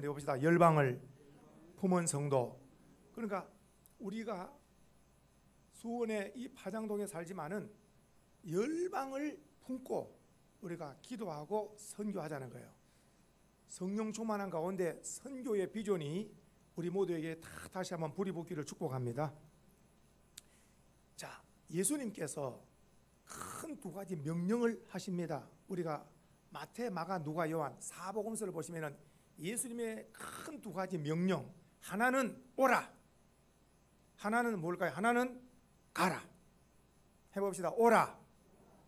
한번 해봅시다. 열방을 품은 성도. 그러니까 우리가 수원의 이 파장동에 살지만은 열방을 품고 우리가 기도하고 선교하자는 거예요. 성령 충만한 가운데 선교의 비전이 우리 모두에게 다시 한번 불이 붙기를 축복합니다. 자, 예수님께서 큰 두 가지 명령을 하십니다. 우리가 마태, 마가, 누가, 요한 사복음서를 보시면은 예수님의 큰 두 가지 명령, 하나는 오라, 하나는 뭘까요? 하나는 가라. 해봅시다. 오라,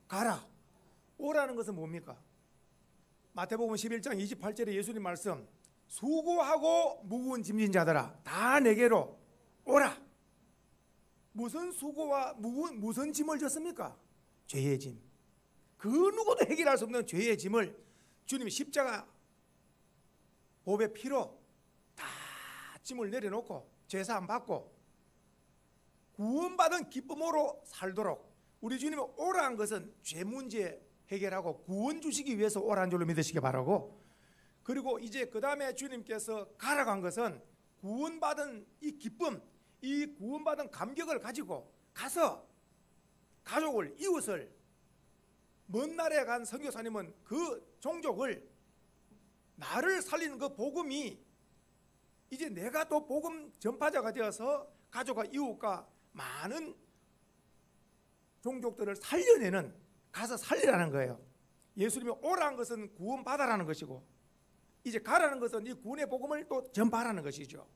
가라. 오라는 것은 뭡니까? 마태복음 11장 28절에 예수님 말씀, 수고하고 무거운 짐진 자들아 다 내게로 오라. 무슨 수고와 무슨 짐을 졌습니까? 죄의 짐. 그 누구도 해결할 수 없는 죄의 짐을 주님이 십자가 보배 피로 다 짐을 내려놓고 죄사함 받고 구원받은 기쁨으로 살도록 우리 주님이 오라는 것은 죄 문제 해결하고 구원 주시기 위해서 오라는 줄로 믿으시기 바라고, 그리고 이제 그 다음에 주님께서 가라고 한 것은 구원받은 이 기쁨, 이 구원받은 감격을 가지고 가서 가족을, 이웃을, 먼 나라에 간 선교사님은 그 종족을, 나를 살리는 그 복음이 이제 내가 또 복음 전파자가 되어서 가족과 이웃과 많은 종족들을 살려내는, 가서 살리라는 거예요. 예수님이 오라는 것은 구원받아라는 것이고 이제 가라는 것은 이 구원의 복음을 또 전파하라는 것이죠.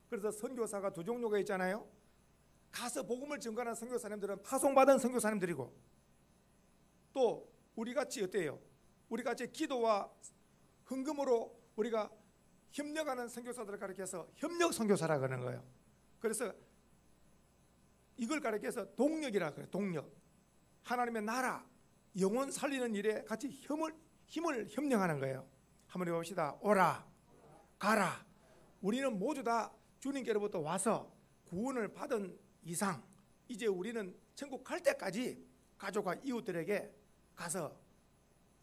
그래서 선교사가 두 종류가 있잖아요. 가서 복음을 전가하는 선교사님들은 파송받은 선교사님들이고, 또 우리같이 어때요? 우리같이 기도와 헌금으로 우리가 협력하는 선교사들을 가리켜서 협력 선교사라고 하는 거예요. 그래서 이걸 가리켜서 동력이라고 해요. 동력. 하나님의 나라, 영혼 살리는 일에 같이 힘을 협력하는 거예요. 한번 해봅시다. 오라, 가라. 우리는 모두 다 주님께로부터 와서 구원을 받은 이상 이제 우리는 천국 갈 때까지 가족과 이웃들에게 가서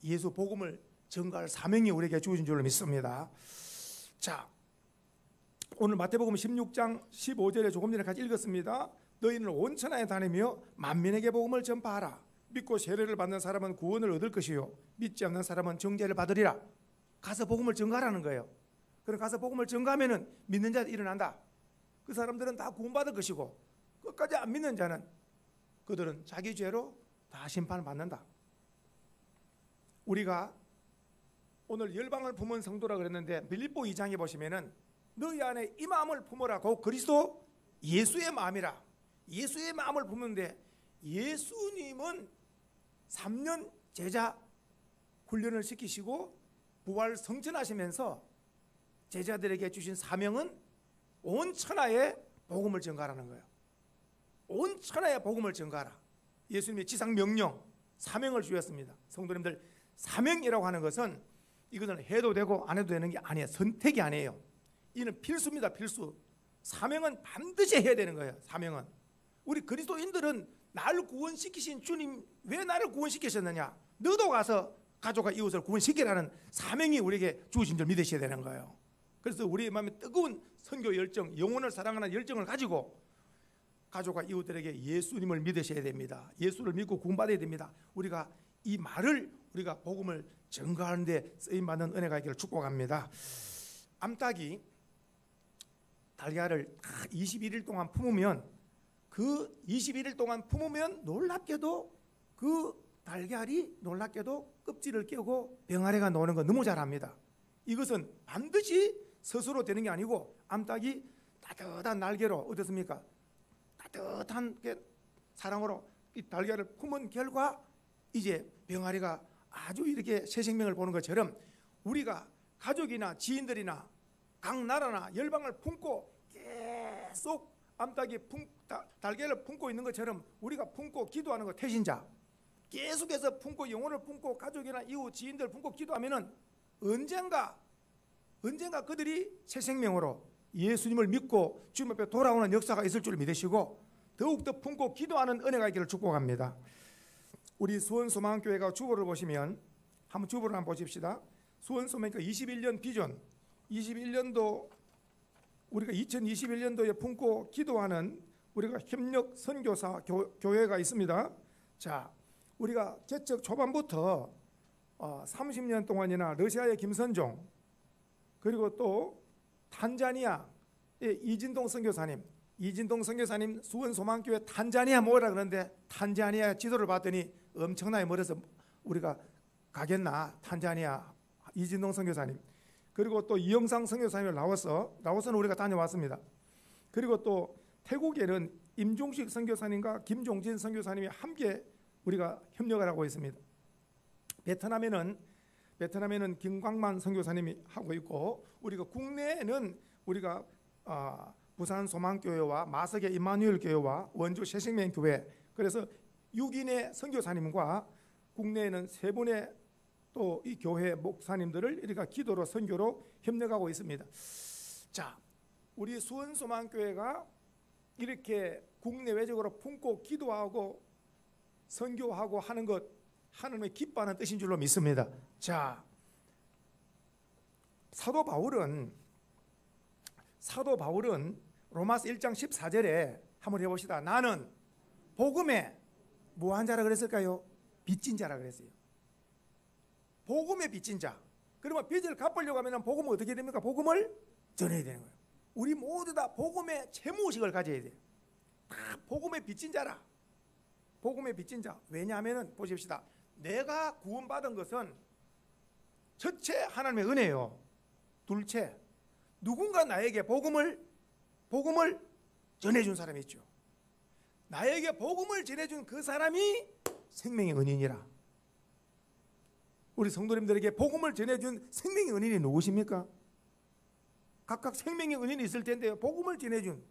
예수 복음을 전가할 사명이 우리에게 주어진 줄로 믿습니다. 자, 오늘 마태복음 16장 15절에 조금 전에 같이 읽었습니다. 너희는 온 천하에 다니며 만민에게 복음을 전파하라. 믿고 세례를 받는 사람은 구원을 얻을 것이요 믿지 않는 사람은 정죄를 받으리라. 가서 복음을 전가하라는 거예요. 그럼 가서 복음을 전가하면은 믿는 자들이 일어난다. 그 사람들은 다 구원받을 것이고, 끝까지 안 믿는 자는 그들은 자기 죄로 다 심판을 받는다. 우리가 오늘 열방을 품은 성도라 그랬는데 빌립보 2장에 보시면은 너희 안에 이 마음을 품으라고, 그리스도 예수의 마음이라. 예수의 마음을 품는데 예수님은 3년 제자 훈련을 시키시고 부활 성천하시면서 제자들에게 주신 사명은 온 천하에 복음을 전가하라는 거예요. 온 천하에 복음을 전가하라. 예수님의 지상 명령, 사명을 주셨습니다. 성도님들, 사명이라고 하는 것은 이것은 해도 되고 안 해도 되는 게 아니에요. 선택이 아니에요. 이는 필수입니다. 필수. 사명은 반드시 해야 되는 거예요. 사명은. 우리 그리스도인들은 나를 구원시키신 주님, 왜 나를 구원시키셨느냐? 너도 가서 가족과 이웃을 구원시키라는 사명이 우리에게 주어진 줄 믿으셔야 되는 거예요. 그래서 우리의 마음에 뜨거운 선교 열정, 영혼을 사랑하는 열정을 가지고 가족과 이웃들에게 예수님을 믿으셔야 됩니다. 예수를 믿고 구원받아야 됩니다. 우리가 이 말을, 우리가 복음을 전가하는 데 쓰임받는 은혜가 있기를 축복합니다. 암탉이 달걀을 21일 동안 품으면, 그 21일 동안 품으면 놀랍게도 그 달걀이 놀랍게도 껍질을 깨고 병아리가 나오는 거 너무 잘 압니다. 이것은 반드시 스스로 되는 게 아니고 암탉이 따뜻한 날개로, 어떻습니까? 따뜻한 사랑으로 이 달걀을 품은 결과 이제 병아리가 아주 이렇게 새 생명을 보는 것처럼 우리가 가족이나 지인들이나 각 나라나 열방을 품고 계속 암탉이 달걀을 품고 있는 것처럼 우리가 품고 기도하는 것, 태신자 계속해서 품고 영혼을 품고 가족이나 이웃 지인들 품고 기도하면은 언젠가 그들이 새 생명으로 예수님을 믿고 주님 앞에 돌아오는 역사가 있을 줄 믿으시고 더욱더 품고 기도하는 은혜가 있기를 축복합니다. 우리 수원소망교회가 주보를 보시면 한번 주보를 한번 보십시다. 수원소망교회 21년 비전 21년도 우리가 2021년도에 품고 기도하는 우리가 협력 선교사 교회가 있습니다. 자, 우리가 개척 초반부터 30년 동안이나 러시아의 김선종, 그리고 또 탄자니아의 이진동 선교사님 수원 소망교회 탄자니아 모이라 그러는데 탄자니아 지도를 봤더니 엄청나게 멀어서 우리가 가겠나. 탄자니아 이진동 선교사님, 그리고 또 이영상 선교사님을 라오스는 우리가 다녀왔습니다. 그리고 또 태국에는 임종식 선교사님과 김종진 선교사님이 함께 우리가 협력을 하고 있습니다. 베트남에는 김광만 선교사님이 하고 있고, 우리가 국내에는 우리가 부산 소망교회와 마석의 임마누엘 교회와 원주 새생명교회, 그래서 6인의 선교사님과 국내에는 3분의 또 이 교회 목사님들을 우리가 기도로 선교로 협력하고 있습니다. 자, 우리 수원 소망교회가 이렇게 국내외적으로 품고 기도하고 선교하고 하는 것 하나님의 기뻐하는 뜻인 줄로 믿습니다. 자, 사도 바울은 로마서 1장 14절에 한번 해봅시다. 나는 복음에 뭐한 자라 그랬을까요? 빚진 자라 그랬어요. 복음에 빚진 자. 그러면 빚을 갚으려고 하면 복음은 어떻게 됩니까? 복음을 전해야 되는 거예요. 우리 모두 다 복음의 채무의식을 가져야 돼요. 다 복음에 빚진 자라. 복음에 빚진 자. 왜냐하면 보십시다. 내가 구원받은 것은 첫째 하나님의 은혜요. 둘째 누군가 나에게 복음을 전해준 사람이 있죠. 나에게 복음을 전해준 그 사람이 생명의 은인이라. 우리 성도님들에게 복음을 전해준 생명의 은인이 누구십니까? 각각 생명의 은인이 있을 텐데요. 복음을 전해준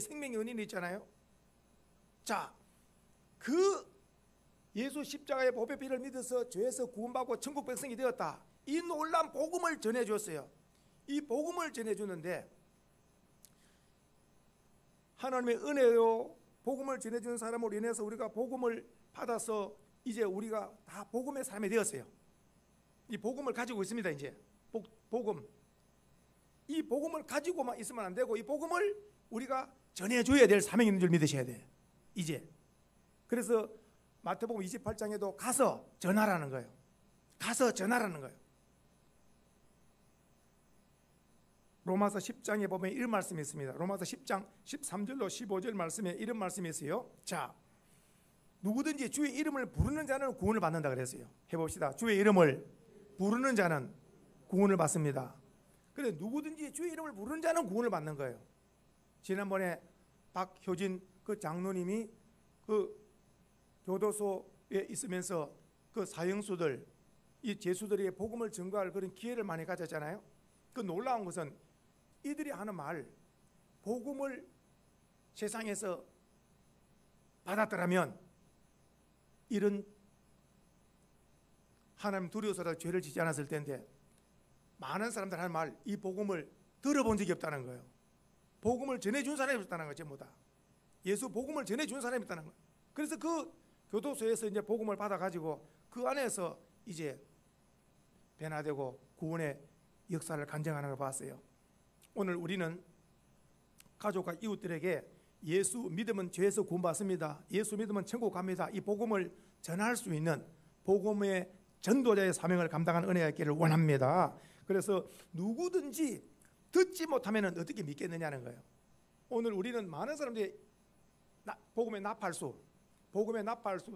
생명의 은인이 있잖아요. 자, 그 예수 십자가의 보배 피를 믿어서 죄에서 구원받고 천국 백성이 되었다. 이 놀라운 복음을 전해줬어요. 이 복음을 전해주는데 하나님의 은혜요, 복음을 전해주는 사람으로 인해서 우리가 복음을 받아서 이제 우리가 다 복음의 사람이 되었어요. 이 복음을 가지고 있습니다. 이제 복음, 이 복음을 가지고만 있으면 안 되고 이 복음을 우리가 전해줘야 될 사명이 있는 줄 믿으셔야 돼요. 이제 그래서 마태복음 28장에도 가서 전하라는 거예요. 가서 전하라는 거예요. 로마서 10장에 보면 이런 말씀이 있습니다. 로마서 10장 13절로 15절 말씀에 이런 말씀이 있어요. 자, 누구든지 주의 이름을 부르는 자는 구원을 받는다 그랬어요. 해봅시다. 주의 이름을 부르는 자는 구원을 받습니다. 그래, 누구든지 주의 이름을 부르는 자는 구원을 받는 거예요. 지난번에 박효진 그 장로님이 그 교도소에 있으면서 그 사형수들, 이 죄수들에게 복음을 전가할 그런 기회를 많이 가졌잖아요. 그 놀라운 것은 이들이 하는 말, 복음을 세상에서 받았더라면 이런 하나님 두려워서라도 죄를 짓지 않았을 텐데, 많은 사람들 하는 말, 이 복음을 들어본 적이 없다는 거예요. 복음을 전해준 사람이 없다는 거예요. 전부 다 예수 복음을 전해준 사람이 있다는 거예요. 그래서 그 교도소에서 이제 복음을 받아가지고 그 안에서 이제 변화되고 구원의 역사를 간증하는 걸 봤어요. 오늘 우리는 가족과 이웃들에게 예수 믿으면 죄에서 구원받습니다, 예수 믿으면 천국 갑니다, 이 복음을 전할 수 있는 복음의 전도자의 사명을 감당하는 은혜가 있기를 원합니다. 그래서 누구든지 듣지 못하면 어떻게 믿겠느냐는 거예요. 오늘 우리는 많은 사람들이 복음의 나팔수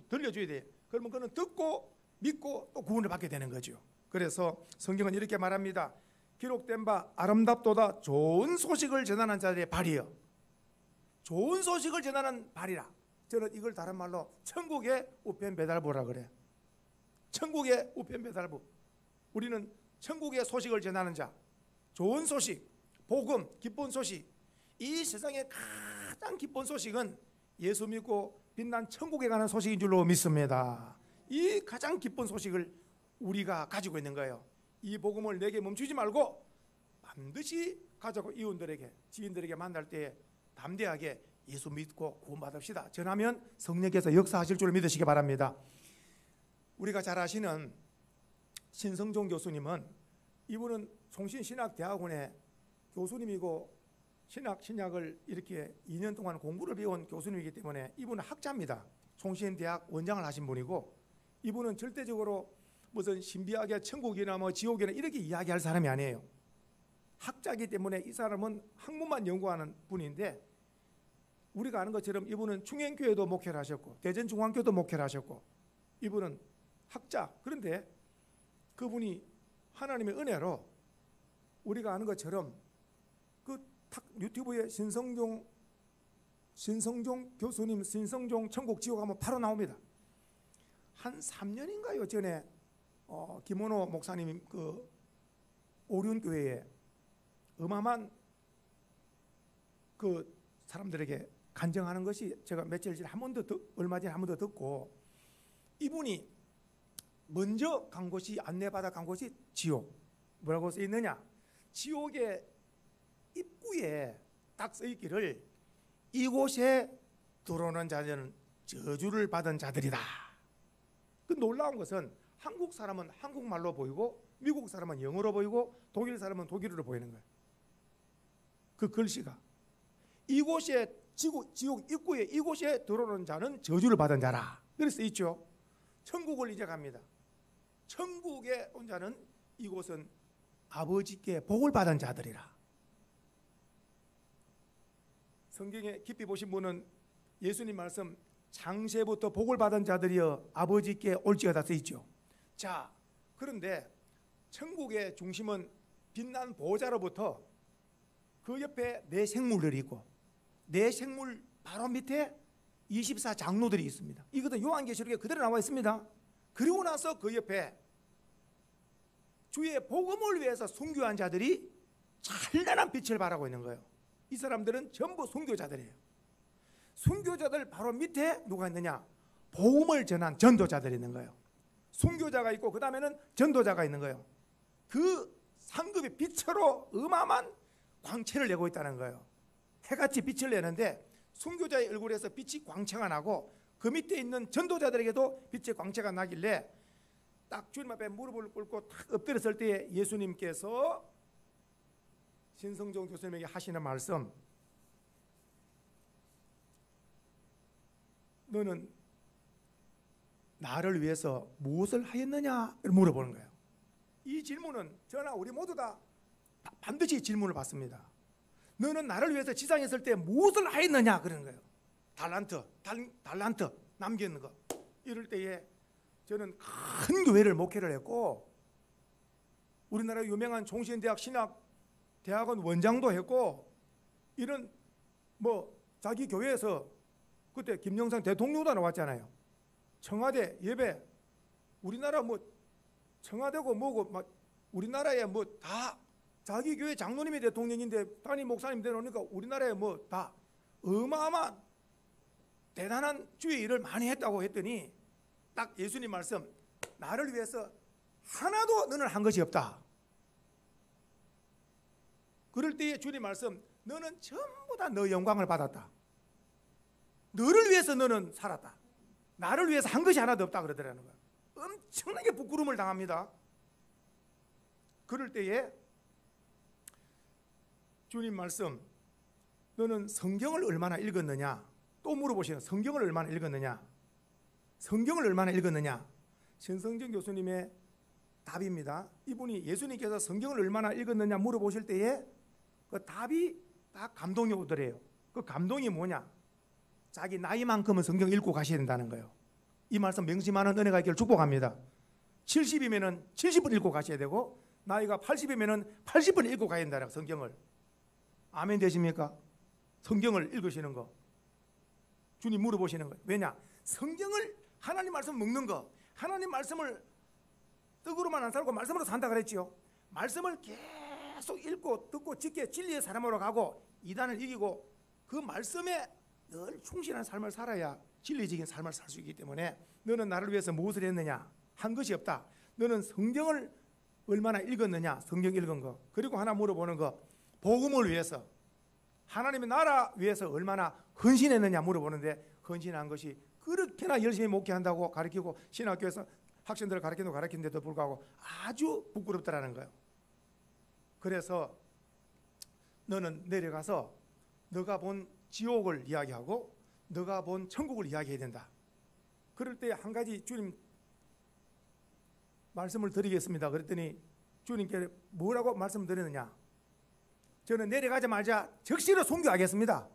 들려줘야 돼요. 그러면 그는 듣고 믿고 또 구원을 받게 되는 거죠. 그래서 성경은 이렇게 말합니다. 기록된 바 아름답도다 좋은 소식을 전하는 자들의 발이여. 좋은 소식을 전하는 발이라. 저는 이걸 다른 말로 천국의 우편 배달부라 그래. 천국의 우편 배달부. 우리는 천국의 소식을 전하는 자, 좋은 소식, 복음, 기쁜 소식. 이 세상의 가장 기쁜 소식은 예수 믿고 빛난 천국에 가는 소식인 줄로 믿습니다. 이 가장 기쁜 소식을 우리가 가지고 있는 거예요. 이 복음을 내게 멈추지 말고 반드시 가자고 이웃들에게, 지인들에게 만날 때에 담대하게 예수 믿고 구원받읍시다. 전하면 성령께서 역사하실 줄 믿으시기 바랍니다. 우리가 잘 아시는 신성종 교수님은, 이분은 총신신학대학원의 교수님이고 신약을 이렇게 2년 동안 공부를 배운 교수님이기 때문에 이분은 학자입니다. 총신대학 원장을 하신 분이고, 이분은 절대적으로 무슨 신비하게 천국이나 뭐 지옥이나 이렇게 이야기할 사람이 아니에요. 학자이기 때문에 이 사람은 학문만 연구하는 분인데, 우리가 아는 것처럼 이분은 충행교회도 목회를 하셨고 대전중앙교도 목회를 하셨고, 이분은 학자. 그런데 그분이 하나님의 은혜로 우리가 아는 것처럼 그 유튜브에 신성종 교수님 신성종 천국 지옥 하면 바로 나옵니다. 한 3년인가요 전에 김원호 목사님 그 오륜교회에 어마어마한 그 사람들에게 간증하는 것이 제가 며칠 전에 얼마 전에 한 번 더 듣고, 이분이 먼저 간 곳이 안내받아 간 곳이 지옥. 뭐라고 써 있느냐? 지옥의 입구에 딱 써 있기를 이곳에 들어오는 자들은 저주를 받은 자들이다. 그 놀라운 것은 한국 사람은 한국말로 보이고 미국 사람은 영어로 보이고 독일 사람은 독일어로 보이는 거예요. 그 글씨가 이곳에 지옥 입구에 이곳에 들어오는 자는 저주를 받은 자라. 그래서 있죠. 천국을 이제 갑니다. 천국에 온 자는 이곳은 아버지께 복을 받은 자들이라. 성경에 깊이 보신 분은 예수님 말씀 창세부터 복을 받은 자들이여 아버지께 올지어다 써 있죠. 자, 그런데 천국의 중심은 빛난 보호자로부터 그 옆에 네 생물들이 있고, 네 생물 바로 밑에 24장로들이 있습니다. 이것은 요한계시록에 그대로 나와 있습니다. 그리고 나서 그 옆에 주의 복음을 위해서 순교한 자들이 찬란한 빛을 발하고 있는 거예요. 이 사람들은 전부 순교자들이에요. 순교자들 바로 밑에 누가 있느냐? 복음을 전한 전도자들이 있는 거예요. 순교자가 있고 그 다음에는 전도자가 있는 거예요. 그 상급의 빛으로 어마어마한 광채를 내고 있다는 거예요. 해같이 빛을 내는데 순교자의 얼굴에서 빛이 광채가 나고 그 밑에 있는 전도자들에게도 빛의 광채가 나길래 딱 주님 앞에 무릎을 꿇고 탁 엎드렸을 때 예수님께서 신성종 교수님에게 하시는 말씀, 너는 나를 위해서 무엇을 하였느냐 물어보는 거예요. 이 질문은 저나 우리 모두 다 반드시 질문을 받습니다. 너는 나를 위해서 지상에 있을 때 무엇을 하였느냐 그러는 거예요. 달란트 남기는 거. 이럴 때에 저는 큰 교회를 목회를 했고, 우리나라 유명한 총신대학 신학대학원 원장도 했고, 이런 뭐 자기 교회에서 그때 김영삼 대통령도 나왔잖아요. 청와대 예배, 우리나라 뭐 청와대고 뭐고 막 우리나라에 뭐 다 자기 교회 장로님이 대통령인데 담임 목사님 되놓으니까 우리나라에 뭐 다 어마어마한 대단한 주의 일을 많이 했다고 했더니 딱 예수님 말씀, 나를 위해서 하나도 너는 한 것이 없다. 그럴 때에 주님 말씀, 너는 전부 다 너 영광을 받았다. 너를 위해서 너는 살았다. 나를 위해서 한 것이 하나도 없다 그러더라는 거야. 엄청나게 부끄러움을 당합니다. 그럴 때에 주님 말씀, 너는 성경을 얼마나 읽었느냐? 또 물어보시는, 성경을 얼마나 읽었느냐? 성경을 얼마나 읽었느냐? 신성정 교수님의 답입니다. 이분이 예수님께서 성경을 얼마나 읽었느냐 물어보실 때에 그 답이 다 감동이 오더래요. 그 감동이 뭐냐? 자기 나이만큼은 성경 읽고 가셔야 된다는 거예요. 이 말씀 명심하는 은혜가 있기를 축복합니다. 70이면은 70번 읽고 가셔야 되고, 나이가 80이면은 80번 읽고 가야 된다는 성경을. 아멘 되십니까? 성경을 읽으시는 거. 주님 물어보시는 거예요. 왜냐? 성경을, 하나님 말씀 먹는 거, 하나님 말씀을 떡으로만 안 살고 말씀으로 산다 그랬지요. 말씀을 계속 읽고 듣고 지켜 진리의 사람으로 가고 이단을 이기고 그 말씀에 늘 충실한 삶을 살아야 진리적인 삶을 살 수 있기 때문에, 너는 나를 위해서 무엇을 했느냐? 한 것이 없다. 너는 성경을 얼마나 읽었느냐? 성경 읽은 거. 그리고 하나 물어보는 거, 복음을 위해서, 하나님의 나라 위해서 얼마나 헌신했느냐 물어보는데, 헌신한 것이 그렇게나 열심히 목회한다고 가르치고 신학교에서 학생들을 가르치는데도 불구하고 아주 부끄럽다라는 거예요. 그래서 너는 내려가서 너가 본 지옥을 이야기하고 너가 본 천국을 이야기해야 된다. 그럴 때 한 가지 주님 말씀을 드리겠습니다. 그랬더니 주님께 뭐라고 말씀드렸느냐? 저는 내려가자마자 즉시로 순교하겠습니다.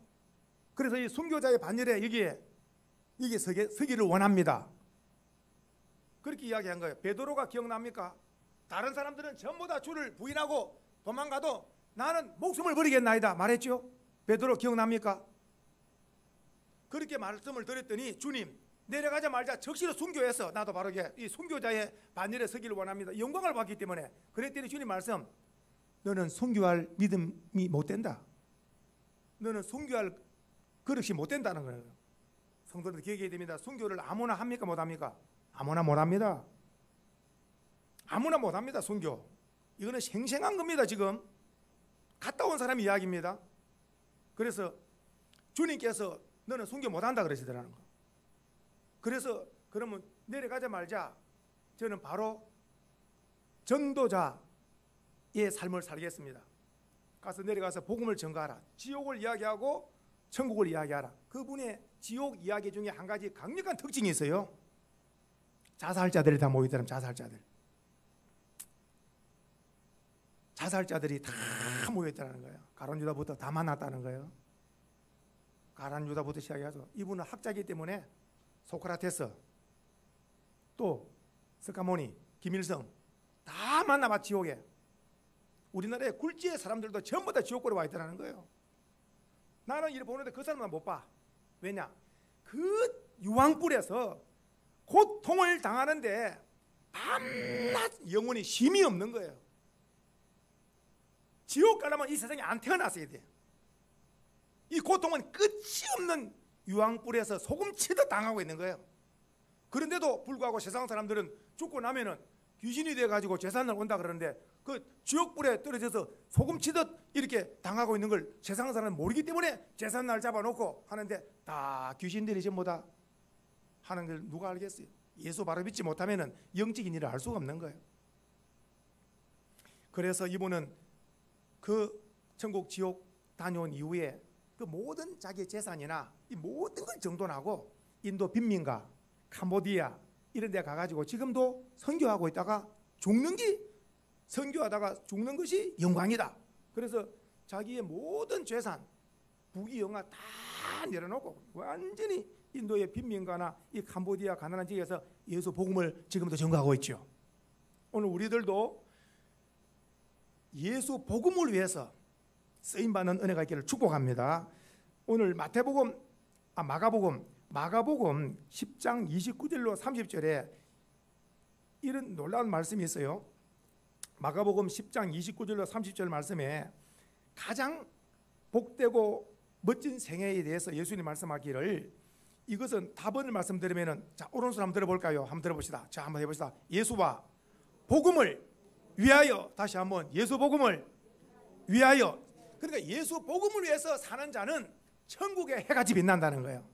그래서 이 순교자의 반열에 여기에 서기를 원합니다. 그렇게 이야기한 거예요. 베드로가 기억납니까? 다른 사람들은 전부 다 주를 부인하고 도망가도 나는 목숨을 버리겠나이다 말했죠. 베드로 기억납니까? 그렇게 말씀을 드렸더니 주님 내려가자마자 즉시로 순교해서 나도 바로 이 순교자의 반열에 서기를 원합니다. 영광을 받기 때문에. 그랬더니 주님 말씀, 너는 순교할 믿음이 못 된다. 너는 순교할 그릇이 못 된다는 거예요. 성도들 기억해야 됩니다. 순교를 아무나 합니까 못 합니까? 아무나 못 합니다. 아무나 못 합니다. 순교. 이거는 생생한 겁니다. 지금 갔다 온 사람 이야기입니다. 그래서 주님께서 너는 순교 못 한다 그러시더라는 거. 그래서 그러면 내려가자 말자 저는 바로 전도자의 삶을 살겠습니다. 가서 내려가서 복음을 전가하라. 지옥을 이야기하고 천국을 이야기하라. 그분의 지옥 이야기 중에 한 가지 강력한 특징이 있어요. 자살자들이 다 모이더라면 자살자들이 다 모였다는 거예요. 가룟 유다부터 다 만났다는 거예요. 가룟 유다부터 시작해서 이분은 학자이기 때문에 소크라테스 또 스카모니, 김일성 다 만나봐. 지옥에 우리나라의 굴지의 사람들도 전부 다 지옥으로 와 있다는 거예요. 나는 이를 보는데 그 사람은 못 봐. 왜냐? 그 유황불에서 고통을 당하는데 밤낮 영혼이 쉼이 없는 거예요. 지옥 가려면 이 세상에 안 태어났어야 돼. 이 고통은 끝이 없는 유황불에서 소금치듯 당하고 있는 거예요. 그런데도 불구하고 세상 사람들은 죽고 나면은 귀신이 돼가지고 재산을 온다 그러는데 그 지옥불에 떨어져서 소금치듯 이렇게 당하고 있는 걸 세상 사람은 모르기 때문에 재산날 잡아놓고 하는데 다 귀신들이 전부 다 하는 걸 누가 알겠어요? 예수 바로 믿지 못하면은 영적인 일을 알 수가 없는 거예요. 그래서 이분은 그 천국 지옥 다녀온 이후에 그 모든 자기의 재산이나 이 모든 걸 정돈하고 인도 빈민가, 캄보디아 이런 데 가가지고 지금도 선교하고 있다가 선교하다가 죽는 것이 영광이다. 그래서 자기의 모든 재산, 부귀영화 다 내려놓고 완전히 인도의 빈민가나 이 캄보디아 가난한 지역에서 예수 복음을 지금도 전가하고 있죠. 오늘 우리들도 예수 복음을 위해서 쓰임받는 은혜가 있기를 축복합니다. 오늘 마가복음 10장 29절로 30절에 이런 놀라운 말씀이 있어요. 마가복음 10장 29절로 30절 말씀에 가장 복되고 멋진 생애에 대해서 예수님이 말씀하기를, 이것은 답을 말씀드리면은, 자 오른손 한번 들어볼까요? 한번 들어봅시다. 자 한번 해봅시다. 예수와 복음을 위하여. 다시 한번 예수 복음을 위하여. 그러니까 예수 복음을 위해서 사는 자는 천국의 해같이 빛난다는 거예요.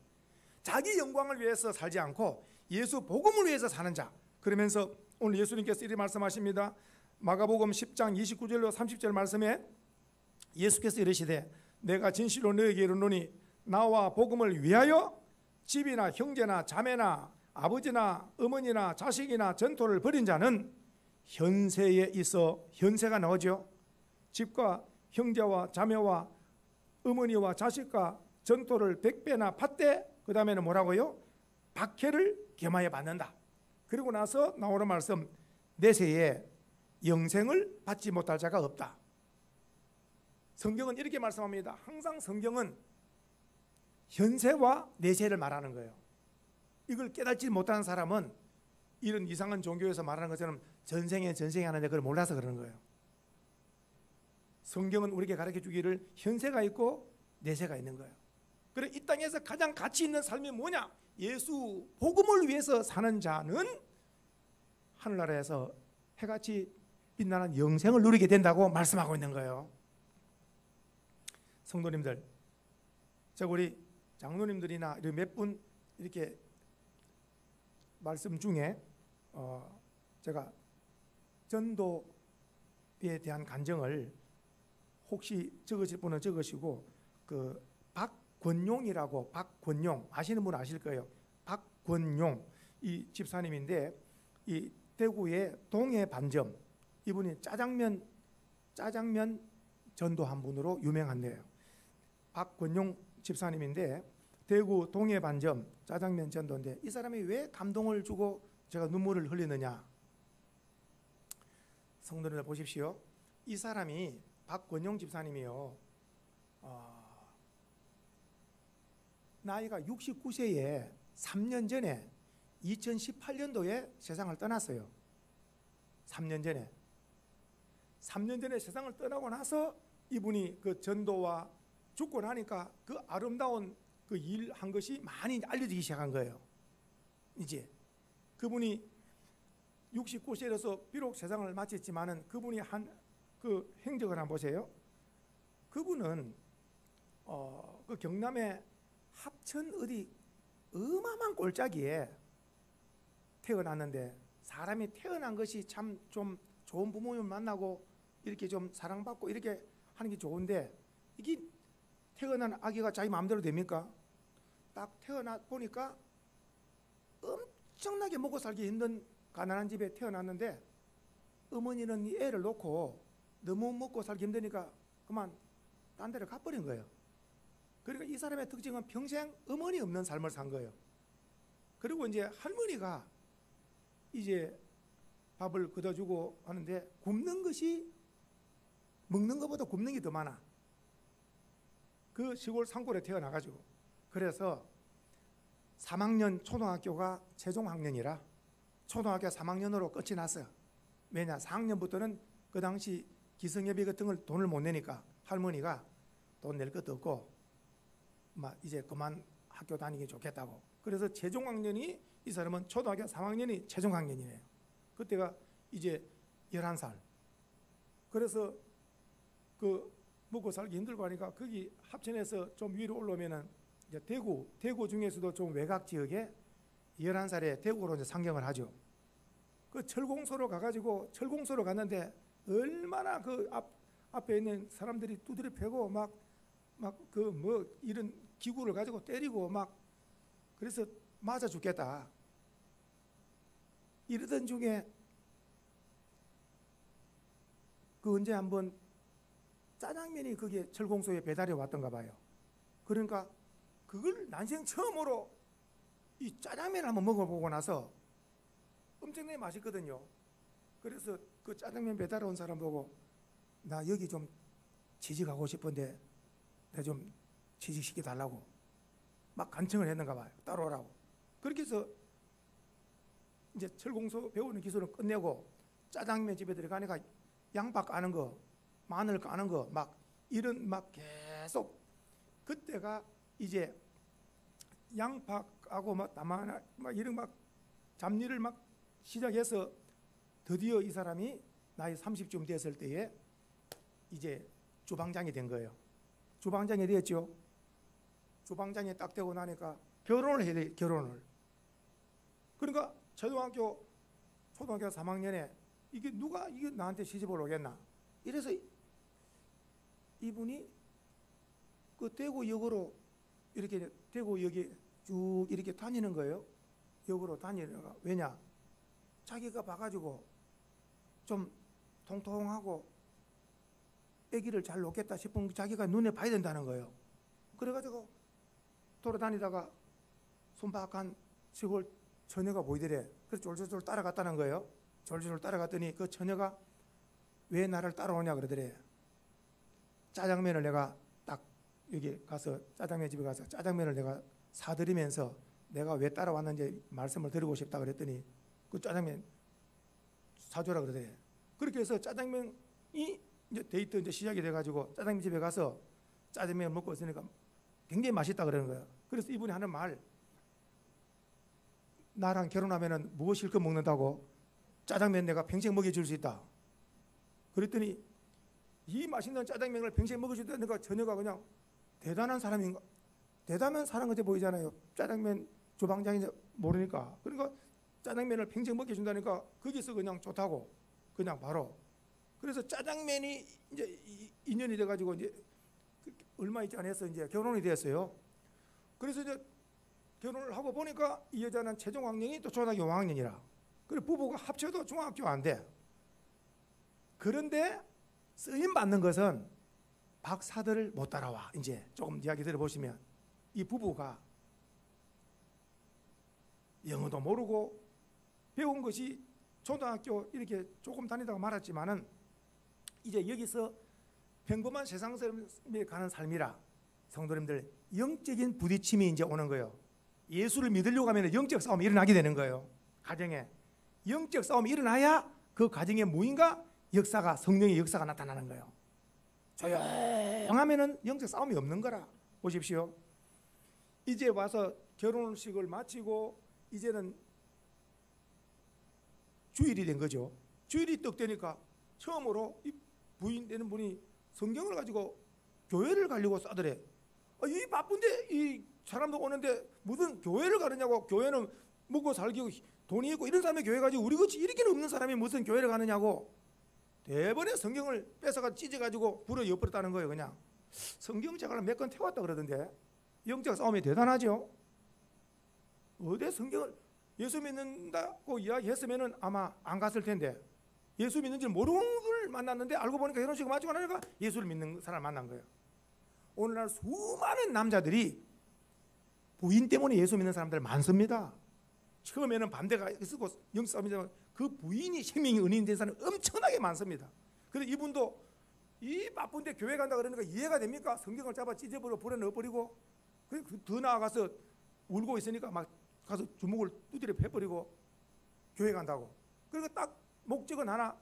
자기 영광을 위해서 살지 않고 예수 복음을 위해서 사는 자. 그러면서 오늘 예수님께서 이렇게 말씀하십니다. 마가복음 10장 29절로 30절 말씀에 예수께서 이르시되 내가 진실로 너에게 이르노니 나와 복음을 위하여 집이나 형제나 자매나 아버지나 어머니나 자식이나 전토를 벌인 자는 현세에 있어, 현세가 나오죠. 집과 형제와 자매와 어머니와 자식과 전토를 100배나 팠되 그 다음에는 뭐라고요? 박해를 겸하여 받는다. 그리고 나서 나오는 말씀, 내세에 영생을 받지 못할 자가 없다. 성경은 이렇게 말씀합니다. 항상 성경은 현세와 내세를 말하는 거예요. 이걸 깨닫지 못하는 사람은 이런 이상한 종교에서 말하는 것처럼 전생에 하는데 그걸 몰라서 그러는 거예요. 성경은 우리에게 가르쳐 주기를 현세가 있고 내세가 있는 거예요. 그래 이 땅에서 가장 가치 있는 삶이 뭐냐? 예수 복음을 위해서 사는 자는 하늘나라에서 해같이 빛나는 영생을 누리게 된다고 말씀하고 있는 거예요. 성도님들, 제가 우리 장로님들이나 몇 분 이렇게 말씀 중에 제가 전도에 대한 간증을 혹시 적으실 분은 적으시고, 그 박권용이라고, 박권용 아시는 분 아실 거예요. 박권용 이 집사님인데, 이 대구의 동해 반점, 이분이 짜장면 전도한 분으로 유명한데요. 박권용 집사님인데 대구 동해 반점 짜장면 전도인데, 이 사람이 왜 감동을 주고 제가 눈물을 흘리느냐? 성도님들 보십시오. 이 사람이 박권용 집사님이요, 나이가 69세에 3년 전에 2018년도에 세상을 떠났어요. 3년 전에 세상을 떠나고 나서 이분이 그 전도와 죽고 나니까 그 아름다운 그 일 한 것이 많이 알려지기 시작한 거예요. 이제 그분이 69세로서 비록 세상을 마쳤지만은 그분이 한 그 행적을 한번 보세요. 그분은 그 경남의 합천 어디 어마어마한 골짜기에 태어났는데, 사람이 태어난 것이 참 좀 좋은 부모님 만나고 이렇게 좀 사랑받고 이렇게 하는 게 좋은데, 이게 태어난 아기가 자기 마음대로 됩니까? 딱 태어나 보니까 엄청나게 먹고 살기 힘든 가난한 집에 태어났는데, 어머니는 이 애를 놓고 너무 먹고 살기 힘드니까 그만 딴 데를 가버린 거예요. 그러니까 이 사람의 특징은 평생 어머니 없는 삶을 산 거예요. 그리고 이제 할머니가 이제 밥을 걷어주고 하는데, 굶는 것이 먹는 것보다 굶는 게 더 많아. 그 시골 산골에 태어나가지고. 그래서 3학년 초등학교가 최종 학년이라 초등학교 3학년으로 끝이 났어요. 왜냐, 4학년부터는 그 당시 기성예비 같은 걸 돈을 못 내니까 할머니가 돈 낼 것도 없고 막 이제 그만 학교 다니기 좋겠다고. 그래서 최종 학년이, 이 사람은 초등학교 3학년이 최종 학년이에요. 그때가 이제 11살. 그래서 그 먹고 살기 힘들고 하니까 거기 합천에서 좀 위로 올라오면은 이제 대구 중에서도 좀 외곽 지역에 11살에 대구로 이제 상경을 하죠. 그 철공소로 가가지고, 철공소로 갔는데 얼마나 그 앞에 있는 사람들이 두드려 패고 막 그 뭐 이런 기구를 가지고 때리고 막, 그래서 맞아 죽겠다 이러던 중에 그 언제 한번 짜장면이 그게 철공소에 배달이 왔던가 봐요. 그러니까 그걸 난생 처음으로 이 짜장면을 한번 먹어보고 나서 엄청나게 맛있거든요. 그래서 그 짜장면 배달 온 사람 보고, 나 여기 좀 취직하고 싶은데 내 좀 취직시켜 달라고 막 간청을 했는가 봐요. 따라오라고. 그렇게 해서 이제 철공소 배우는 기술을 끝내고 짜장면 집에 들어가니까 양파 까는 거, 마늘 까는 거, 막 이런 막 계속, 그때가 이제 양파 까고 막 다마나 막 이런 막 잡일을 막 시작해서 드디어 이 사람이 나이 30쯤 됐을 때에 이제 주방장이 된 거예요. 주방장이 됐죠. 주방장이 딱 되고 나니까 결혼을 해야 돼. 결혼을. 그러니까 초등학교 3학년에 이게 누가 이게 나한테 시집을 오겠나, 이래서 이분이 그 대구역으로 이렇게 대구역에 쭉 이렇게 다니는 거예요. 역으로 다니는 거. 왜냐, 자기가 봐가지고 좀 통통하고 아기를 잘 놓겠다 싶은 자기가 눈에 봐야 된다는 거예요. 그래가지고 돌아다니다가 손바닥한 시골 처녀가 보이더래. 그래서 쫄쫄쫄 따라갔다는 거예요. 졸졸 따라갔더니 그 처녀가 왜 나를 따라오냐 그러더래. 짜장면을 내가 딱 여기 가서 짜장면 집에 가서 짜장면을 내가 사드리면서 내가 왜 따라왔는지 말씀을 드리고 싶다 그랬더니 그 짜장면 사줘라 그러더래. 그렇게 해서 짜장면이 이제 데이트 이제 시작이 돼가지고 짜장면 집에 가서 짜장면 먹고 있으니까 굉장히 맛있다 그러는 거예요. 그래서 이분이 하는 말, 나랑 결혼하면은 무엇일까 먹는다고? 짜장면 내가 평생 먹여줄 수 있다. 그랬더니 이 맛있는 짜장면을 평생 먹여준다니까 처녀가 그냥 대단한 사람인가, 대단한 사람 같아 보이잖아요. 짜장면 주방장인지 모르니까. 그러니까 짜장면을 평생 먹여준다니까 거기서 그냥 좋다고 그냥 바로 그래서 짜장면이 이제 인연이 돼가지고 이제 얼마 있지 않아서 이제 결혼이 됐어요. 그래서 이제 결혼을 하고 보니까 이 여자는 최종 학년이 또 초등학교 5학년이라. 그래 부부가 합쳐도 중학교 안 돼. 그런데 쓰임 받는 것은 박사들을 못 따라와. 이제 조금 이야기 들어보시면 이 부부가 영어도 모르고 배운 것이 초등학교 이렇게 조금 다니다가 말았지만은 이제 여기서 평범한 세상 삶에 가는 삶이라 성도님들 영적인 부딪힘이 이제 오는 거예요. 예수를 믿으려고 하면 영적 싸움이 일어나게 되는 거예요. 가정에 영적 싸움이 일어나야 그 가정에 무인가 역사가 성령의 역사가 나타나는 거예요. 조용하면은 영적 싸움이 없는 거라. 보십시오. 이제 와서 결혼식을 마치고 이제는 주일이 된 거죠. 주일이 딱 되니까 처음으로 이 부인 되는 분이 성경을 가지고 교회를 가려고 싸더래. 이 바쁜데 이 사람도 오는데 무슨 교회를 가느냐고. 교회는 먹고 살기 돈이 있고 이런 사람이 교회 가지고 우리 같이 이렇게는 없는 사람이 무슨 교회를 가느냐고. 대번에 성경을 뺏어가 찢어가지고 불어 엿버렸다는 거예요. 그냥 성경책을 몇 권 태웠다 그러던데 영적 싸움이 대단하죠. 어디 성경을 예수 믿는다고 이야기했으면은 아마 안 갔을 텐데 예수 믿는 줄 모르는 걸 만났는데 알고 보니까 결혼식을 마치고 나니까 예수를 믿는 사람을 만난 거예요. 오늘날 수많은 남자들이 부인 때문에 예수 믿는 사람들 많습니다. 처음에는 반대가 있었고 영적 싸움이지만 그 부인이 생명이 은인 된 사람이 엄청나게 많습니다. 그래서 이분도 이 바쁜데 교회 간다 그러니까 이해가 됩니까? 성경을 잡아 찢어버려 불에 넣어버리고 더 나아가서 울고 있으니까 막 가서 주먹을 두드려 패버리고 교회 간다고. 그리고 딱 목적은 하나,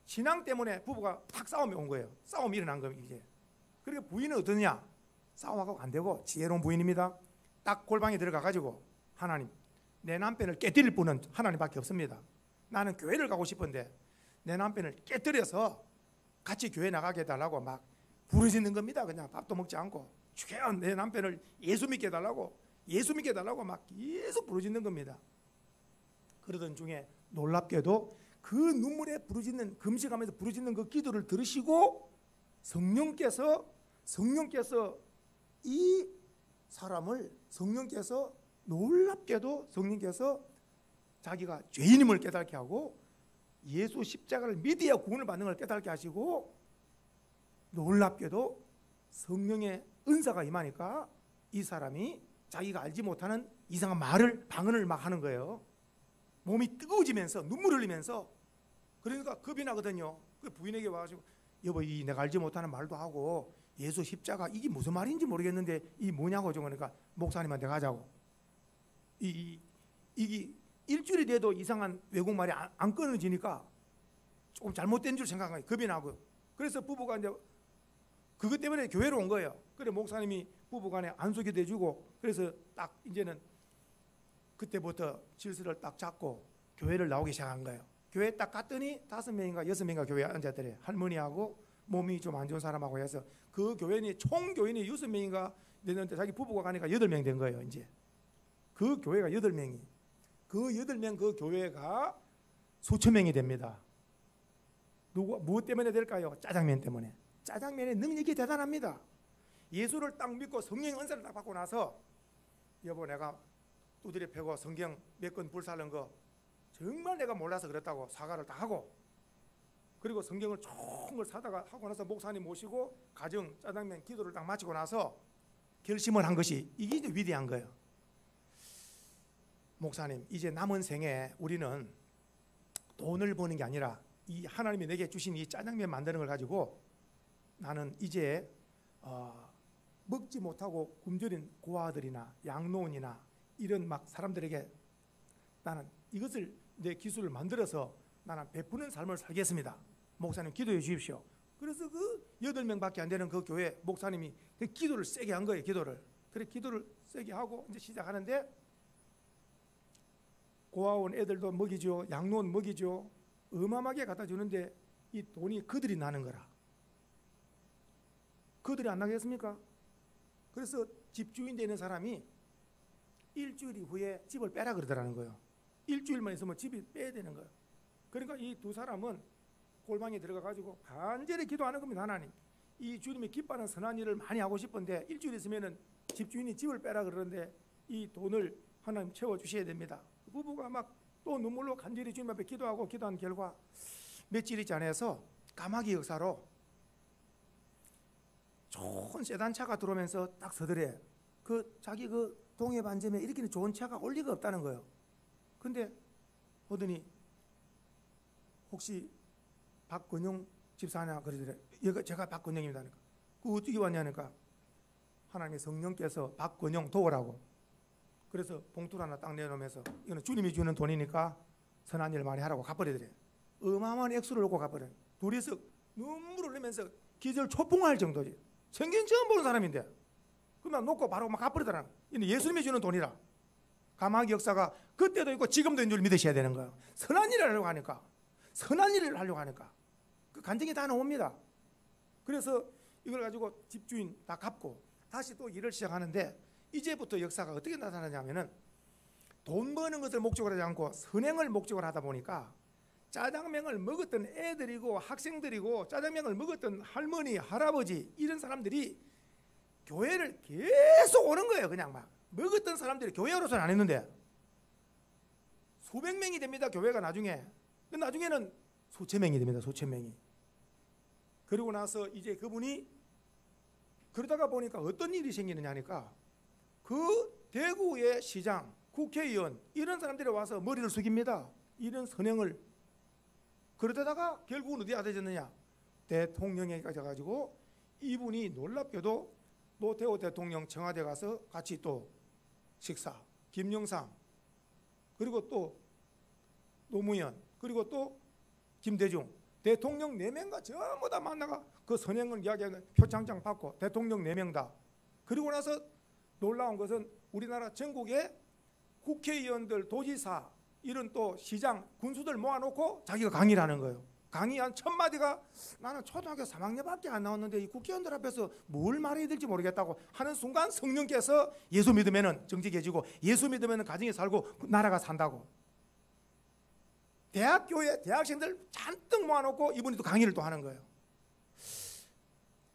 신앙 때문에 부부가 탁 싸움이 온 거예요. 싸움이 일어난 거예요. 이제. 그러니까 부인은 어떠냐? 싸움하고 안 되고 지혜로운 부인입니다. 딱 골방에 들어가가지고 하나님, 내 남편을 깨뜨릴 분은 하나님밖에 없습니다. 나는 교회를 가고 싶은데 내 남편을 깨뜨려서 같이 교회 나가게 해달라고 막 부르짖는 겁니다. 그냥 밥도 먹지 않고 주여 내 남편을 예수 믿게 해달라고, 예수 믿게 해달라고 막 계속 부르짖는 겁니다. 그러던 중에 놀랍게도 그 눈물에 부르짖는, 금식하면서 부르짖는 그 기도를 들으시고 성령께서 이 사람을 놀랍게도 성령께서 자기가 죄인임을 깨닫게 하고 예수 십자가를 믿어야 구원을 받는 걸 깨닫게 하시고 놀랍게도 성령의 은사가 임하니까 이 사람이 자기가 알지 못하는 이상한 말을 방언을 막 하는 거예요. 몸이 뜨거워지면서 눈물 흘리면서. 그러니까 겁이 나거든요. 그 부인에게 와가지고 여보 이 내가 알지 못하는 말도 하고 예수 십자가 이게 무슨 말인지 모르겠는데 이 뭐냐고. 그러니까 목사님한테 가자고. 이게 일주일이 돼도 이상한 외국말이 안 끊어지니까 조금 잘못된 줄 생각한 거예요. 겁이 나고요. 그래서 부부가 이제 그것 때문에 교회로 온 거예요. 그래 목사님이 부부간에 안수기도 해주고 그래서 딱 이제는 그때부터 질서를 딱 잡고 교회를 나오기 시작한 거예요. 교회 딱 갔더니 5명인가 6명인가 교회에 앉았더래. 할머니하고 몸이 좀 안 좋은 사람하고 해서 그 교회니 총 교인이 6명인가 됐는데 자기 부부가 가니까 8명 된 거예요. 이제 그 교회가 8명이, 그 8명 그 교회가 수천 명이 됩니다. 무엇 때문에 될까요? 짜장면 때문에. 짜장면의 능력이 대단합니다. 예수를 딱 믿고 성령의 은사를 딱 받고 나서 여보 내가 두드려 패고 성경 몇 권 불살른 거 정말 내가 몰라서 그랬다고 사과를 다 하고, 그리고 성경을 총을 사다가 하고 나서 목사님 모시고 가정 짜장면 기도를 딱 마치고 나서 결심을 한 것이 이게 이제 위대한 거예요. 목사님 이제 남은 생에 우리는 돈을 버는 게 아니라 이 하나님이 내게 주신 이 짜장면 만드는 걸 가지고 나는 이제 먹지 못하고 굶주린 고아들이나 양로원이나 이런 막 사람들에게 나는 이것을 내 기술을 만들어서 나는 베푸는 삶을 살겠습니다. 목사님 기도해 주십시오. 그래서 그 8명밖에 안 되는 그 교회 목사님이 그 기도를 세게 한 거예요. 기도를. 그래 기도를 세게 하고 이제 시작하는데 고아원 애들도 먹이죠. 양로원 먹이죠. 어마어마하게 갖다 주는데 이 돈이 그들이 나는 거라. 그들이 안 나겠습니까? 그래서 집주인 되는 사람이 일주일 후에 집을 빼라 그러더라는 거예요. 일주일만 있으면 집이 빼야 되는 거예요. 그러니까 이 두 사람은 골방에 들어가가지고 간절히 기도하는 겁니다. 하나님, 이 주님이 기뻐하는 선한 일을 많이 하고 싶은데 일주일 있으면은 집주인이 집을 빼라 그러는데 이 돈을 하나님 채워주셔야 됩니다. 부부가 막 또 눈물로 간절히 주님 앞에 기도한 결과 며칠이 지나서 까마귀 역사로 좋은 세단차가 들어오면서 딱 서더래. 자기 동해 반점에 이렇게 좋은 차가 올 리가 없다는 거예요. 근데 보더니 혹시 박건영 집사냐 그러더래. 제가 박건영입니다. 그 어떻게 왔냐니까 하나님의 성령께서 박건영 도우라고. 그래서 봉투를 하나 딱 내놓으면서 이거는 주님이 주는 돈이니까 선한 일 많이 하라고 갚아버리더래. 어마어마한 액수를 놓고 갚아버려. 둘이서 눈물을 흘리면서 기절 초풍할 정도지. 생긴 처음 보는 사람인데 그만 놓고 바로 막 갚아버리더라. 이는 예수님이 주는 돈이라. 까마귀 역사가 그때도 있고 지금도 있는 줄 믿으셔야 되는 거예요. 선한 일을 하려고 하니까 그 간증이 다 나옵니다. 그래서 이걸 가지고 집주인 다 갚고 다시 또 일을 시작하는데 이제부터 역사가 어떻게 나타나냐면은 돈 버는 것을 목적으로 하지 않고 선행을 목적으로 하다 보니까 짜장면을 먹었던 애들이고 학생들이고 짜장면을 먹었던 할머니, 할아버지 이런 사람들이 교회를 계속 오는 거예요. 그냥 막 먹었던 사람들이 교회 오러서는 안 했는데 수백 명이 됩니다. 교회가 나중에는 수천 명이 됩니다. 수천 명이. 그리고 나서 이제 그분이 그러다가 보니까 어떤 일이 생기느냐 하니까 그 대구의 시장, 국회의원 이런 사람들이 와서 머리를 숙입니다. 이런 선행을. 그러다가 결국은 어디에 되졌느냐, 대통령에까지 가가지고 이분이 놀랍게도 노태우 대통령 청와대 가서 같이 또 식사, 김영삼 그리고 또 노무현 그리고 또 김대중 대통령 4명과 전부 다 만나가 그 선행을 이야기하는 표창장 받고 대통령 4명 다. 그리고 나서 놀라운 것은 우리나라 전국에 국회의원들, 도지사 이런 또 시장, 군수들 모아놓고 자기가 강의를 하는 거예요. 강의 한 1000마디가 나는 초등학교 3학년밖에 안 나왔는데 이 국회의원들 앞에서 뭘 말해야 될지 모르겠다고 하는 순간 성령께서 예수 믿으면 정직해지고 예수 믿으면 가정이 살고 나라가 산다고. 대학교에 대학생들 잔뜩 모아놓고 이분이 또 강의를 또 하는 거예요.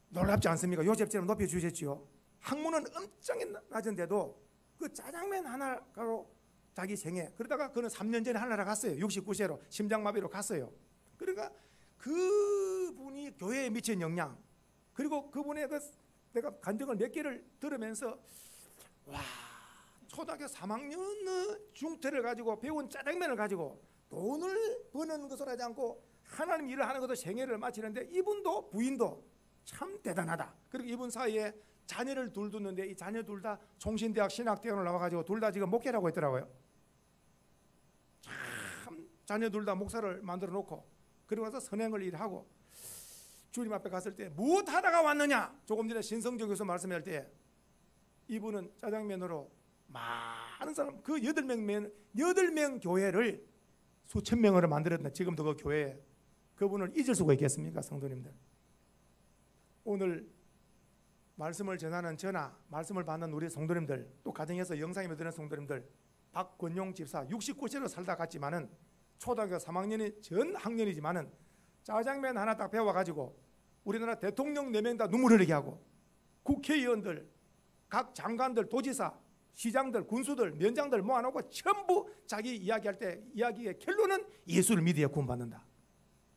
놀랍지 않습니까? 요셉처럼 높여주셨지요. 학문은 엄청 낮은데도 그 짜장면 하나로 자기 생애, 그러다가 그는 3년 전에 하늘나라 갔어요. 69세로 심장마비로 갔어요. 그러니까 그분이 교회에 미친 영향, 그리고 그분의 내가 간증을 몇 개를 들으면서 와, 초등학교 3학년 중퇴를 가지고 배운 짜장면을 가지고 돈을 버는 것을 하지 않고 하나님 일을 하는 것도 생애를 마치는데 이분도 부인도 참 대단하다. 그리고 이분 사이에 자녀를 둘 두는데 이 자녀 둘 다 종신대학 신학대학을 나와가지고 둘 다 지금 목회를 하고 있더라고요. 참 자녀 둘 다 목사를 만들어 놓고 그리고 나서 선행을 일하고 주님 앞에 갔을 때 무엇 하다가 왔느냐, 조금 전에 신성조 교수 말씀할 때 이분은 짜장면으로 많은 사람, 그 8명 교회를 수천 명으로 만들었는데 지금도 그 교회에 그분을 잊을 수가 있겠습니까? 성도님들, 오늘 말씀을 전하는 저나 말씀을 받는 우리 성도님들, 또 가정에서 영상에 듣는 성도님들, 박건용 집사 69세로 살다 갔지만은 초등학교 3학년이 전 학년이지만은 짜장면 하나 딱 배워가지고 우리나라 대통령 4명 다 눈물 흘리게 하고 국회의원들, 각 장관들, 도지사, 시장들, 군수들, 면장들 모아놓고 전부 자기 이야기할 때 이야기의 결론은 예수를 믿어야 구원받는다.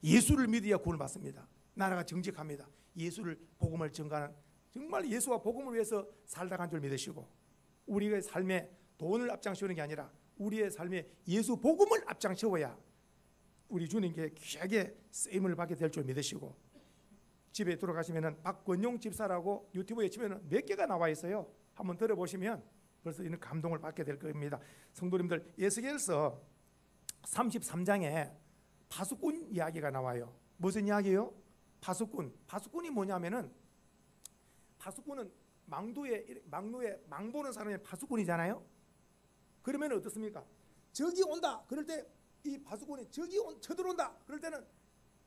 예수를 믿어야 구원받습니다. 나라가 정직합니다. 예수를 복음을 전가하는, 정말 예수와 복음을 위해서 살다 간 줄 믿으시고 우리의 삶에 돈을 앞장세우는 게 아니라 우리의 삶에 예수 복음을 앞장세워야 우리 주님께 귀하게 쓰임을 받게 될 줄 믿으시고, 집에 들어가시면 박건용 집사라고 유튜브에 치면 몇 개가 나와 있어요. 한번 들어보시면 벌써 이런 감동을 받게 될 겁니다. 성도님들, 에스겔서 33장에 파수꾼 이야기가 나와요. 무슨 이야기예요? 파수꾼. 파수꾼이 뭐냐면은, 파수꾼은 망 보는 사람이 파수꾼이잖아요. 그러면 어떻습니까? 적이 온다 그럴 때 이 파수꾼이 쳐들어온다 그럴 때는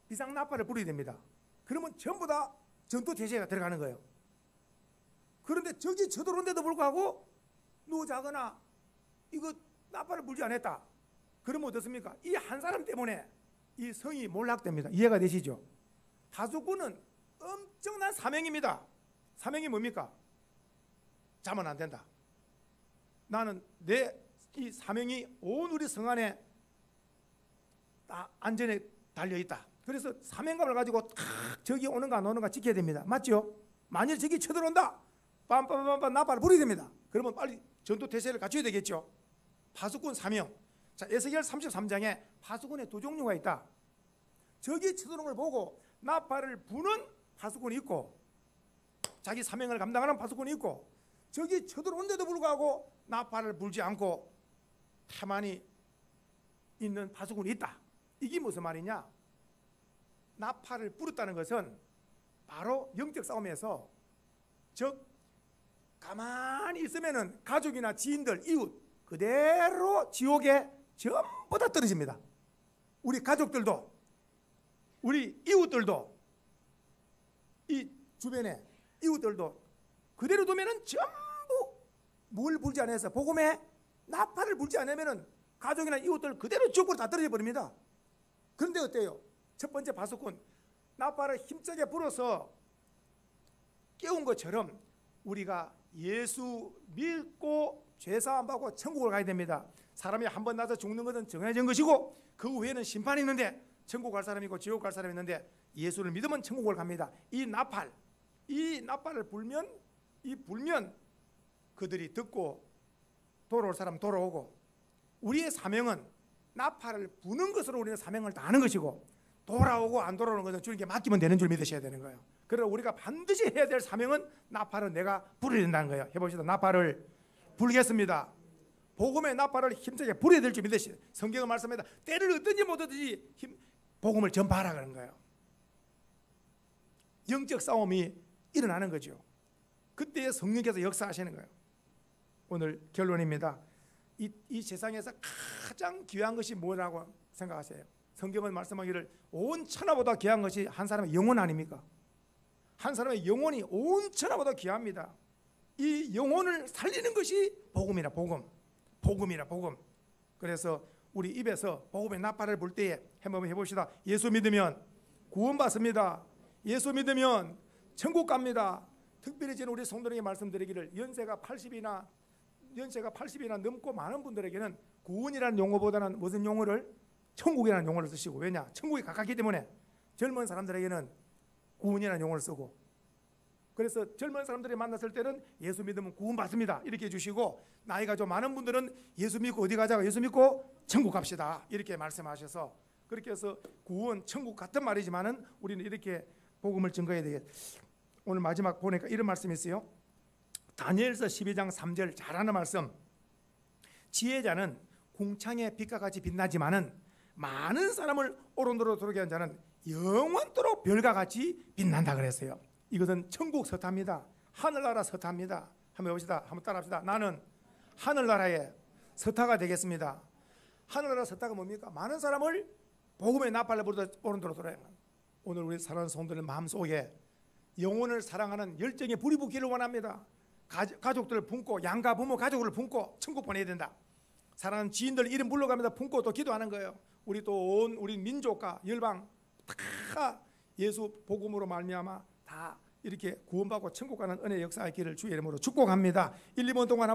비상나팔을 부르게 됩니다. 그러면 전부 다 전투 태세가 들어가는 거예요. 그런데 적이 쳐들어온데도 불구하고 누구 자거나 이거 나팔을 불지 않았다 그러면 어떻습니까? 이 한 사람 때문에 이 성이 몰락됩니다. 이해가 되시죠? 파수꾼은 엄청난 사명입니다. 사명이 뭡니까? 자면 안 된다. 나는 내 이 사명이 온 우리 성 안에 다 안전에 달려 있다. 그래서 사명감을 가지고 저기 오는가 안 오는가 지켜야 됩니다. 맞죠? 만일 저기 쳐들어온다, 빰빰빰빰 나팔을 불어야 됩니다. 그러면 빨리 전투 태세를 갖춰야 되겠죠. 파수꾼 사명. 자, 에스겔 33장에 파수꾼의 두 종류가 있다. 저기 쳐들어오는 걸 보고 나팔을 부는 파수꾼이 있고, 자기 사명을 감당하는 파수꾼이 있고, 저기 쳐들어온데도 불구하고 나팔을 불지 않고 가만히 있는 파수꾼이 있다. 이게 무슨 말이냐? 나팔을 불었다는 것은 바로 영적 싸움에서 즉 가만히 있으면은 가족이나 지인들, 이웃 그대로 지옥에 전부 다 떨어집니다. 우리 가족들도, 우리 이웃들도, 이 주변에 이웃들도 그대로 두면은 전부 뭘 불지 않아서 복음에 나팔을 불지 않으면은 가족이나 이웃들 그대로 지옥으로 다 떨어져 버립니다. 그런데 어때요? 첫 번째 파수꾼 나팔을 힘차게 불어서 깨운 것처럼 우리가 예수 믿고 죄사함 받고 천국을 가야 됩니다. 사람이 한 번 나서 죽는 것은 정해진 것이고 그 후에는 심판이 있는데 천국 갈 사람이 있고 지옥 갈 사람이 있는데 예수를 믿으면 천국을 갑니다. 이 나팔을 불면 그들이 듣고 돌아올 사람 돌아오고, 우리의 사명은 나팔을 부는 것으로 우리는 사명을 다하는 것이고 돌아오고 안 돌아오는 것은 주님께 맡기면 되는 줄 믿으셔야 되는 거예요. 그래서 우리가 반드시 해야 될 사명은 나팔은 내가 불어야 된다는 거예요. 해봅시다. 나팔을 불겠습니다. 복음의 나팔을 힘차게 불어야 될 줄 믿으시죠. 성경은 말씀합니다. 때를 얻든지 못 얻든지 복음을 전파하라 그런 거예요. 영적 싸움이 일어나는 거죠. 그때 성령께서 역사하시는 거예요. 오늘 결론입니다. 이 세상에서 가장 귀한 것이 뭐라고 생각하세요? 성경은 말씀하기를 온 천하보다 귀한 것이 한 사람의 영혼 아닙니까? 한 사람의 영혼이 온 천하보다 귀합니다. 이 영혼을 살리는 것이 복음이라 복음. 그래서 우리 입에서 복음의 나팔을 불 때에 한번 해봅시다. 예수 믿으면 구원받습니다. 예수 믿으면 천국 갑니다. 특별히 저는 우리 성도에게 말씀드리기를 연세가 80이나 넘고 많은 분들에게는 구원이라는 용어보다는 무슨 용어를? 천국이라는 용어를 쓰시고, 왜냐? 천국이 가깝기 때문에 젊은 사람들에게는 구원이라는 용어를 쓰고, 그래서 젊은 사람들이 만났을 때는 예수 믿으면 구원받습니다 이렇게 해주시고, 나이가 좀 많은 분들은 예수 믿고 어디 가자고? 예수 믿고 천국 갑시다 이렇게 말씀하셔서, 그렇게 해서 구원, 천국 같은 말이지만은 우리는 이렇게 복음을 증거해야 되겠. 오늘 마지막 보니까 이런 말씀이 있어요. 다니엘서 12장 3절 잘 아는 말씀. 지혜자는 궁창의 빛과 같이 빛나지만은 많은 사람을 오른도로 들어오게 한 자는 영원토록 별과 같이 빛난다 그랬어요. 이것은 천국 서타입니다. 하늘나라 서타입니다. 한번 해봅시다. 한번 따라합시다. 나는 하늘나라의 서타가 되겠습니다. 하늘나라 서타가 뭡니까? 많은 사람을 복음의 나팔을 불어 오른도로 돌아야 합니다. 오늘 우리 사랑하는 성도들 마음속에 영혼을 사랑하는 열정의 불이 붙기를 원합니다. 가족들을 품고, 양가 부모 가족을 품고 천국 보내야 된다. 사랑하는 지인들 이름 불러가면서 품고 또 기도하는 거예요. 우리 또 온 우리 민족과 열방 다 예수 복음으로 말미암아 다 이렇게 구원받고 천국 가는 은혜의 역사의 길을 주의 이름으로 축복합니다. 1, 2분 동안